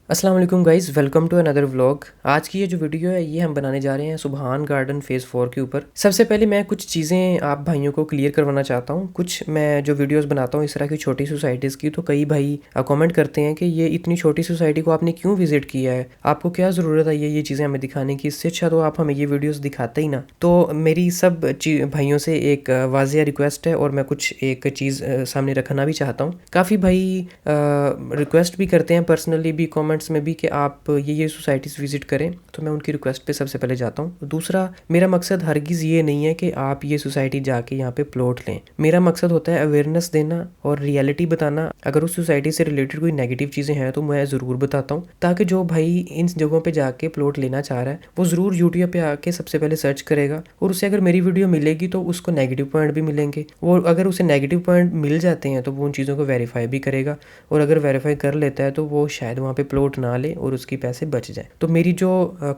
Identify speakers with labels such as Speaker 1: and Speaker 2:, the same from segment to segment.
Speaker 1: अस्सलाम वालेकुम guys, welcome to another vlog. आज की ये जो वीडियो है ये हम बनाने जा रहे हैं सुबहान गार्डन फ़ेज़ 4 के ऊपर। सबसे पहले मैं कुछ चीज़ें आप भाइयों को क्लियर करवाना चाहता हूँ। कुछ मैं जो वीडियोस बनाता हूँ इस तरह की छोटी सोसाइटीज़ की, तो कई भाई कमेंट करते हैं कि ये इतनी छोटी सोसाइटी को आपने क्यों विज़िट किया है, आपको क्या ज़रूरत है ये चीज़ें हमें दिखाने की, इससे अच्छा तो आप हमें ये वीडियोज़ दिखाते ही ना। तो मेरी सब भाइयों से एक वाज़िया रिक्वेस्ट है और मैं कुछ एक चीज़ सामने रखना भी चाहता हूँ। काफ़ी भाई रिक्वेस्ट भी करते हैं पर्सनली भी, कमेंट्स में भी कि आप ये सोसाइटीज़ विज़िट करें, तो मैं उनकी रिक्वेस्ट पे सबसे पहले जाता हूँ। दूसरा, मेरा मकसद हरगिज़ ये नहीं है कि आप ये सोसाइटी जाके यहाँ पे प्लॉट लें। मेरा मकसद होता है अवेयरनेस देना और रियलिटी बताना। अगर उस सोसाइटी से रिलेटेड कोई नेगेटिव चीज़ें हैं तो मैं ज़रूर बताता हूँ, ताकि जो भाई इन जगहों पे जाके प्लॉट लेना चाह रहा है वो ज़रूर यूट्यूब पे आके सबसे पहले सर्च करेगा, और उसे अगर मेरी वीडियो मिलेगी तो उसको नेगेटिव पॉइंट भी मिलेंगे। वो अगर उसे नेगेटिव पॉइंट मिल जाते हैं तो वो उन चीज़ों को वेरीफाई भी करेगा, और अगर वेरीफाई कर लेता है तो वो शायद वहाँ पे प्लॉट ना ले और उसके पैसे बच जाए। तो मेरी जो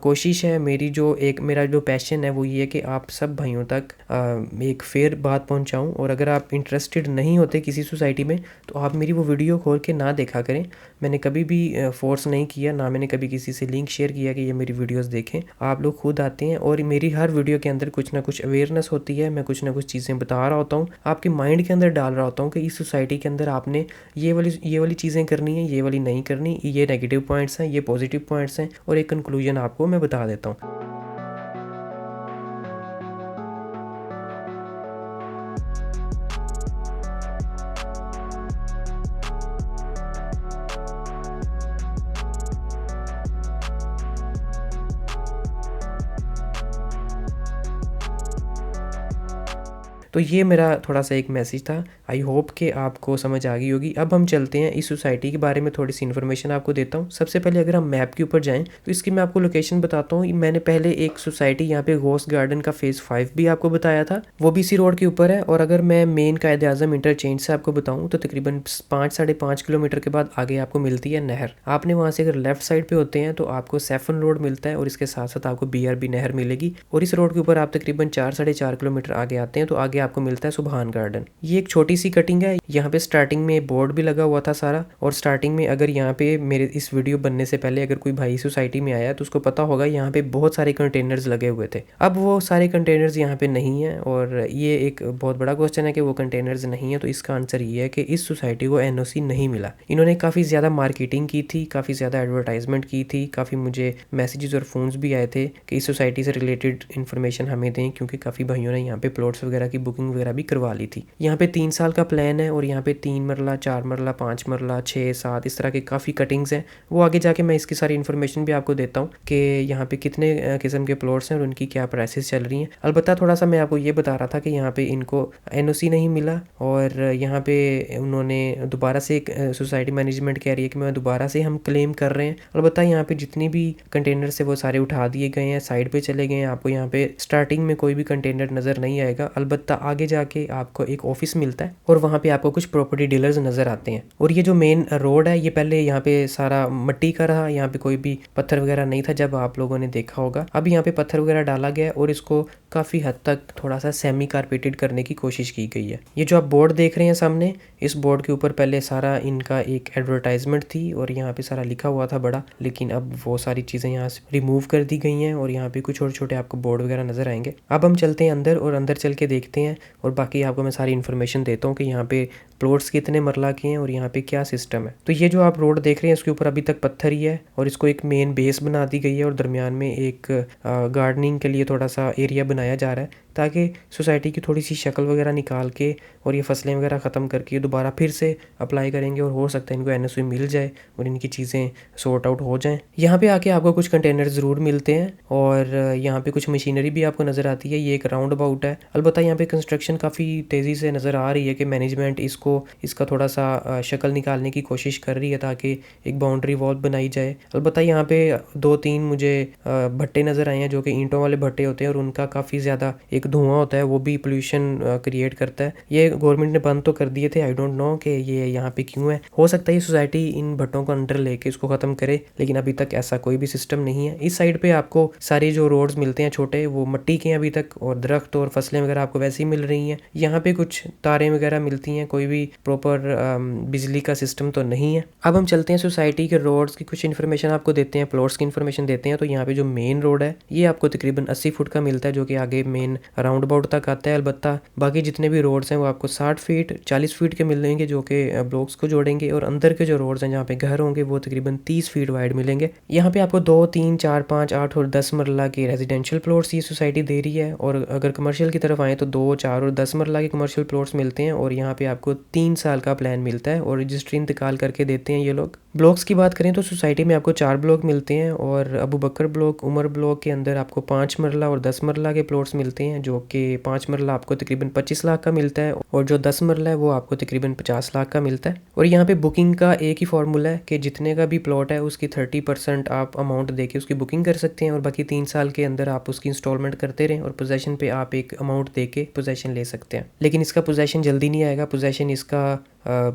Speaker 1: कोशिश है, मेरा जो पैशन है वो ये है कि आप सब भाइयों तक एक फेयर बात पहुंचाऊं, और अगर आप इंटरेस्टेड नहीं होते किसी सोसाइटी में तो आप मेरी वो वीडियो खोल के ना देखा करें। मैंने कभी भी फोर्स नहीं किया, ना मैंने कभी किसी से लिंक शेयर किया कि ये मेरी वीडियोस देखें। आप लोग खुद आते हैं और मेरी हर वीडियो के अंदर कुछ ना कुछ अवेयरनेस होती है। मैं कुछ ना कुछ चीज़ें बता रहा होता हूँ, आपके माइंड के अंदर डाल रहा होता हूँ कि इस सोसाइटी के अंदर आपने ये वाली चीज़ें करनी है, ये वाली नहीं करनी, ये नेगेटिव पॉइंट्स हैं, ये पॉजिटिव पॉइंट्स हैं, और एक कंक्लूजन आपको मैं बता देता हूँ। तो ये मेरा थोड़ा सा एक मैसेज था। आई होप कि आपको समझ आ गई होगी। अब हम चलते हैं इस सोसाइटी के बारे में, थोड़ी सी इन्फॉर्मेशन आपको देता हूँ। सबसे पहले अगर हम मैप के ऊपर जाएं तो इसकी मैं आपको लोकेशन बताता हूँ। मैंने पहले एक सोसाइटी यहाँ पे गोस्ट गार्डन का फ़ेज़ 5 भी आपको बताया था, वो भी इसी रोड के ऊपर है। और अगर मैं मेन कायदे आज़म इंटरचेंज से आपको बताऊँ तो तकरीबन 5-5.5 किलोमीटर के बाद आगे आपको मिलती है नहर। आपने वहाँ से अगर लेफ्ट साइड पे होते हैं तो आपको सैफन रोड मिलता है, और इसके साथ साथ आपको BRB नहर मिलेगी। और इस रोड के ऊपर आप तकरीबन 4-4.5 किलोमीटर आगे आते हैं तो आगे आपको मिलता है सुबहान गार्डन। ये एक छोटी सी कटिंग है। यहाँ पे स्टार्टिंग में बोर्ड भी लगा हुआ था सारा, और स्टार्टिंग में अगर यहाँ पे मेरे इस वीडियो बनने से पहले अगर कोई भाई सोसाइटी में आया तो उसको पता होगा यहाँ पे बहुत सारे कंटेनर्स लगे हुए थे। अब वो सारे कंटेनर्स यहाँ पे नहीं है, और ये एक बहुत बड़ा क्वेश्चन है कि वो कंटेनर्स नहीं है। तो इसका आंसर ये है कि इस सोसाइटी को NOC नहीं मिला। इन्होंने काफ़ी ज़्यादा मार्केटिंग की थी, काफ़ी ज़्यादा एडवर्टाइजमेंट की थी, काफ़ी मुझे मैसेजेस और फ़ोन्स भी आए थे कि इस सोसाइटी से रिलेटेड इन्फॉर्मेशन हमें दें, क्योंकि काफ़ी भाइयों ने यहाँ पे प्लॉट्स वगैरह की बुकिंग वगैरह भी करवा ली थी। यहाँ पे 3 साल का प्लान है, और यहाँ पे 3 मरला, 4 मरला, 5 मरला, 6, 7 इस तरह के काफ़ी कटिंग्स हैं। वो आगे जाके मैं इसकी सारी इन्फॉर्मेशन भी आपको देता हूँ कि यहाँ पे कितने किस्म के प्लॉट्स हैं और उनकी क्या प्राइसेस चल रही हैं। अलबत्ता थोड़ा सा मैं आपको ये बता रहा था कि यहाँ पे इनको NOC नहीं मिला, और यहाँ पे उन्होंने दोबारा से एक सोसाइटी मैनेजमेंट कह रही है कि मैं दोबारा से हम क्लेम कर रहे हैं। अलबत्ता यहाँ पे जितनी भी कंटेनर से वो सारे उठा दिए गए हैं, साइड पे चले गए हैं। आपको यहाँ पे स्टार्टिंग में कोई भी कंटेनर नज़र नहीं आएगा। अलबत्ता आगे जाके आपको एक ऑफिस मिलता है, और वहाँ पे आपको कुछ प्रॉपर्टी डीलर्स नज़र आते हैं। और ये जो मेन रोड है ये पहले यहाँ पे सारा मिट्टी का रहा, यहाँ पे कोई भी पत्थर वगैरह नहीं था जब आप लोगों ने देखा होगा। अब यहाँ पे पत्थर वगैरह डाला गया है, और इसको काफ़ी हद तक थोड़ा सा सेमी कारपेटेड करने की कोशिश की गई है। ये जो आप बोर्ड देख रहे हैं सामने, इस बोर्ड के ऊपर पहले सारा इनका एक एडवर्टाइजमेंट थी, और यहाँ पे सारा लिखा हुआ था बड़ा, लेकिन अब वो सारी चीज़ें यहाँ से रिमूव कर दी गई हैं, और यहाँ पे कुछ छोटे छोटे आपको बोर्ड वगैरह नज़र आएंगे। अब हम चलते हैं अंदर, और अंदर चल के देखते हैं, और बाकी आपको मैं सारी इन्फॉर्मेशन देता हूँ कि यहाँ पे प्लॉट्स कितने मरला के हैं और यहाँ पे क्या सिस्टम है। तो ये जो आप रोड देख रहे हैं इसके ऊपर अभी तक पत्थर ही है, और इसको एक मेन बेस बना दी गई है, और दरमियान में एक गार्डनिंग के लिए थोड़ा सा एरिया बनाया जा रहा है, ताकि सोसाइटी की थोड़ी सी शक्ल वगैरह निकाल के और ये फसलें वगैरह ख़त्म करके दोबारा फिर से अप्लाई करेंगे, और हो सकता है इनको NOC मिल जाए और इनकी चीज़ें सॉर्ट आउट हो जाएं। यहाँ पे आके आपको कुछ कंटेनर ज़रूर मिलते हैं, और यहाँ पे कुछ मशीनरी भी आपको नज़र आती है। ये एक राउंड अबाउट है। अलबत्ता यहाँ पे कंस्ट्रक्शन काफ़ी तेज़ी से नज़र आ रही है कि मैनेजमेंट इसका थोड़ा सा शक्ल निकालने की कोशिश कर रही है, ताकि एक बाउंड्री वॉल बनाई जाए। अलबत्ता यहाँ पे 2-3 मुझे भट्टे नज़र आए हैं जो कि ईंटों वाले भट्टे होते हैं, और उनका काफ़ी ज़्यादा एक धुआं होता है वो भी पोल्यूशन क्रिएट करता है। ये गवर्नमेंट ने बंद तो कर दिए थे, आई डोंट नो कि ये यहाँ पे क्यों है। हो सकता है ये सोसाइटी इन भट्टों को अंडर लेके इसको ख़त्म करे, लेकिन अभी तक ऐसा कोई भी सिस्टम नहीं है। इस साइड पे आपको सारे जो रोड्स मिलते हैं छोटे, वो मिट्टी के हैं अभी तक, और दरख्त और फसलें वगैरह आपको वैसे ही मिल रही हैं। यहाँ पे कुछ तारें वगैरह मिलती हैं, कोई भी प्रॉपर बिजली का सिस्टम तो नहीं है। अब हम चलते हैं सोसाइटी के रोड्स की कुछ इन्फॉर्मेशन आपको देते हैं, प्लॉट्स की इन्फॉर्मेशन देते हैं। तो यहाँ पे जो मेन रोड है ये आपको तकरीबन 80 फुट का मिलता है, जो कि आगे मेन राउंड अबाउट तक आता है। अलबत्ता बाकी जितने भी रोड्स हैं वो आपको 60 फीट 40 फीट के मिलेंगे, जो कि ब्लॉक्स को जोड़ेंगे। और अंदर के जो रोड्स हैं जहाँ पे घर होंगे वो तकरीबन 30 फीट वाइड मिलेंगे। यहाँ पे आपको 2, 3, 4, 5, 8 और 10 मरला के रेजिडेंशियल प्लॉट्स ये सोसाइटी दे रही है। और अगर कमर्शियल की तरफ आए तो 2, 4 और 10 मरला के कमर्शियल प्लॉट्स मिलते हैं। और यहाँ पे आपको 3 साल का प्लान मिलता है और रजिस्ट्री इंतकाल करके देते हैं ये लोग। ब्लॉक्स की बात करें तो सोसाइटी में आपको 4 ब्लॉक मिलते हैं, और अबू बकर ब्लॉक, उमर ब्लॉक के अंदर आपको 5 मरला और 10 मरला के प्लॉट्स मिलते हैं, जो कि 5 मरला आपको तकरीबन 25 लाख का मिलता है, और जो 10 मरला है वो आपको तकरीबन 50 लाख का मिलता है। और यहाँ पे बुकिंग का एक ही फार्मूला है कि जितने का भी प्लॉट है उसकी 30% आप अमाउंट दे के उसकी बुकिंग कर सकते हैं, और बाकी 3 साल के अंदर आप उसकी इंस्टॉलमेंट करते रहें, और पोजेशन पे आप एक अमाउंट दे के पोजेशन ले सकते हैं। लेकिन इसका पोजेशन जल्दी नहीं आएगा, पोजेशन इसका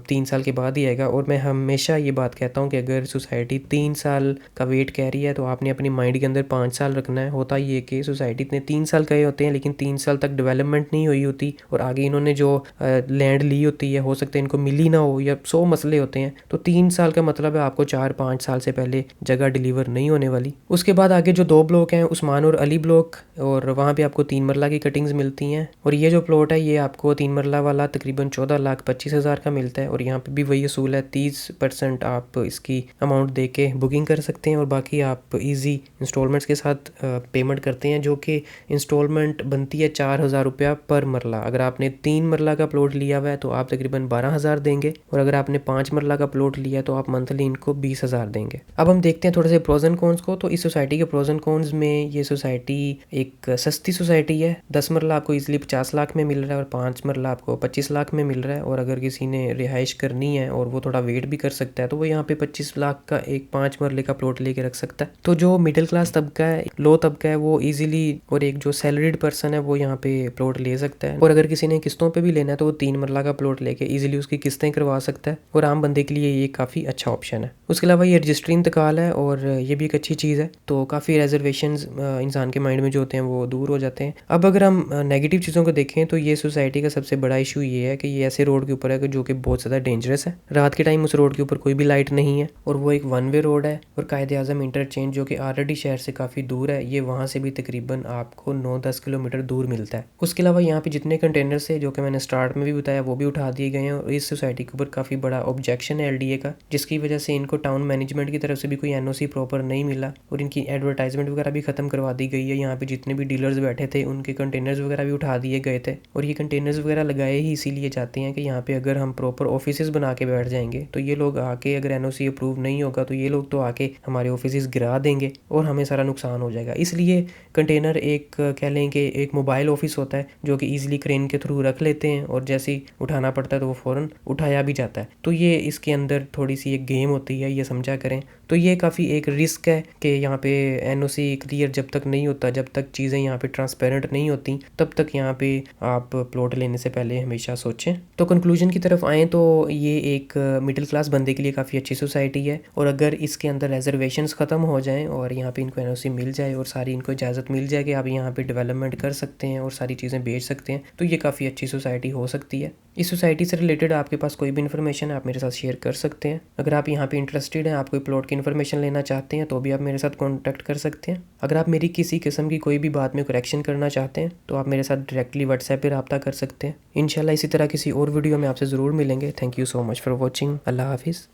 Speaker 1: 3 साल के बाद ही आएगा। और मैं हमेशा ये बात कहता हूँ कि अगर सोसाइटी 3 साल का वेट कह रही है तो आपने अपनी माइंड के अंदर 5 साल रखना है। होता ये कि सोसाइटी इतने 3 साल कहे होते हैं, लेकिन 3 साल तक डेवलपमेंट नहीं हुई होती, और आगे इन्होंने जो लैंड ली होती है हो सकता है इनको मिली ना हो, या 100 मसले होते हैं। तो 3 साल का मतलब है आपको 4-5 साल से पहले जगह डिलीवर नहीं होने वाली। उसके बाद आगे जो 2 ब्लॉक हैं, उस्मान और अली ब्लॉक, और वहाँ पे आपको 3 मरला की कटिंग्स मिलती हैं। और ये जो प्लॉट है ये आपको 3 मरला वाला तकरीबन 14,25,000 का मिलता है, और यहाँ पे भी वही असूल है, 30% आप इसकी अमाउंट दे के बुकिंग कर सकते हैं, और बाकी आप इजी इंस्टॉलमेंट्स के साथ पेमेंट करते हैं, जो कि इंस्टॉलमेंट बनती है 4,000 रुपया पर मरला। अगर आपने 3 मरला का प्लॉट लिया हुआ है तो आप तकरीबन 12,000 देंगे, और अगर आपने 5 मरला का प्लॉट लिया है तो आप मंथली इनको 20,000 देंगे। अब हम देखते हैं थोड़े से प्रोज एंड कॉन्स को। तो इस सोसाइटी के प्रोज एंड कॉन्स में ये सोसाइटी एक सस्ती सोसाइटी है। 10 मरला आपको इजीली 50 लाख में मिल रहा है, और 5 मरला आपको 25 लाख में मिल रहा है। और अगर किसी ने रिहाइश करनी है और वो थोड़ा वेट भी कर सकता है तो वो यहाँ पे 25 लाख का एक 5 मरले का प्लॉट लेके रख सकता है। तो जो मिडिल क्लास तबका है, लो तबका है, वो इजीली, और एक जो सैलरीड पर्सन है वो यहाँ पे प्लॉट ले सकता है। और अगर किसी ने किस्तों पे भी लेना है तो वो 3 मरला का प्लॉट लेके इजीली उसकी किस्तें करवा सकता है, और आम बंदे के लिए ये काफ़ी अच्छा ऑप्शन है। उसके अलावा ये रजिस्ट्री इंतकाल है, और ये भी एक अच्छी चीज़ है। तो काफ़ी रिजर्वेशंस इंसान के माइंड में जो होते हैं वो दूर हो जाते हैं। अब अगर हम नेगेटिव चीज़ों को देखें तो ये सोसाइटी का सबसे बड़ा इशू ये है कि ये ऐसे रोड के ऊपर है जो कि बहुत ज़्यादा डेंजरस है। रात के टाइम उस रोड के ऊपर कोई भी लाइट नहीं है, और वो एक 1 वे रोड है। और कायदे आज़म इंटरचेंज जो कि ऑलरेडी शहर से काफ़ी दूर है, ये वहाँ से भी तकरीबन आपको 9-10 किलोमीटर दूर मिलता है। उसके अलावा यहाँ पे जितने कंटेनर्स है जो कि मैंने स्टार्ट में भी बताया वो भी उठा दिए गए हैं, और इस सोसाइटी के ऊपर काफ़ी बड़ा ऑब्जेक्शन है LDA का, जिसकी वजह से इनको टाउन मैनेजमेंट की तरफ से भी कोई NOC प्रॉपर नहीं मिला, और इनकी एडवर्टाइजमेंट वगैरह भी ख़त्म करवा दी गई है। यहाँ पे जितने भी डीलर्स बैठे थे उनके कंटेनर्स वगैरह भी उठा दिए गए थे, और ये कंटेनर्स वगैरह लगाए ही इसीलिए जाते हैं कि यहाँ पे अगर हम प्रॉपर ऑफिसेज बना के बैठ जाएंगे तो ये लोग आके, अगर NOC अप्रूव नहीं होगा तो ये लोग तो आके हमारे ऑफिसेज गिरा देंगे और हमें सारा नुकसान हो जाएगा। इसलिए कंटेनर एक कह लें कि एक मोबाइल ऑफिस होता है जो कि ईजिली क्रेन के थ्रू रख लेते हैं, और जैसे ही उठाना पड़ता है तो वो फ़ौरन उठाया भी जाता है। तो ये इसके अंदर थोड़ी सी एक गेम होती है, ये समझा करें। तो ये काफ़ी एक रिस्क है कि यहाँ पे NOC क्लियर जब तक नहीं होता, जब तक चीज़ें यहाँ पे ट्रांसपेरेंट नहीं होती, तब तक यहाँ पे आप प्लॉट लेने से पहले हमेशा सोचें। तो कंक्लूजन की तरफ आएँ तो ये एक मिडिल क्लास बंदे के लिए काफ़ी अच्छी सोसाइटी है, और अगर इसके अंदर रिजर्वेशंस ख़त्म हो जाएं और यहाँ पे इनको NOC मिल जाए और सारी इनको इजाज़त मिल जाए कि आप यहाँ पे डेवलपमेंट कर सकते हैं और सारी चीज़ें बेच सकते हैं, तो ये काफ़ी अच्छी सोसाइटी हो सकती है। इस सोसाइटी से रिलेटेड आपके पास कोई भी इन्फॉर्मेशन है आप मेरे साथ शेयर कर सकते हैं। अगर आप यहाँ पे इंटरेस्टेड हैं, आप कोई प्लॉट की इन्फॉर्मेशन लेना चाहते हैं तो भी आप मेरे साथ कॉन्टैक्ट कर सकते हैं। अगर आप मेरी किसी किस्म की कोई भी बात में करेक्शन करना चाहते हैं तो आप मेरे साथ डायरेक्टली व्हाट्सएप पे रब्ता कर सकते हैं। इंशाल्लाह इसी तरह किसी और वीडियो में आपसे ज़रूर मिलेंगे। Thank you so much for watching. अल्लाह हाफिज़।